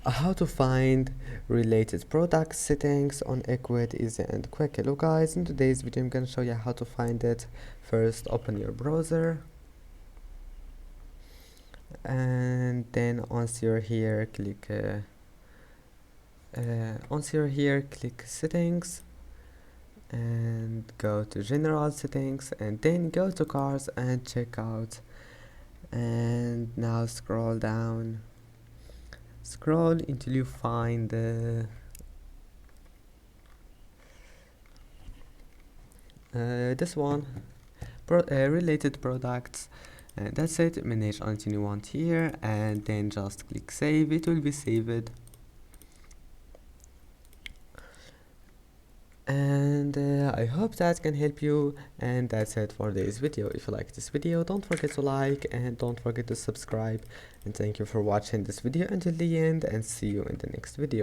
How to find related product settings on Ecwid, easy and quick. Hello guys, in today's video I'm going to show you how to find it. First open your browser, and then once you're here click settings and go to general settings, and then go to cars and check out, and now scroll down, scroll until you find this one, related products, and that's it. Manage anything you want here, and then just click save. It will be saved, and I hope that can help you. And that's it for this video. If you like this video, don't forget to like and don't forget to subscribe, and thank you for watching this video until the end, and see you in the next video.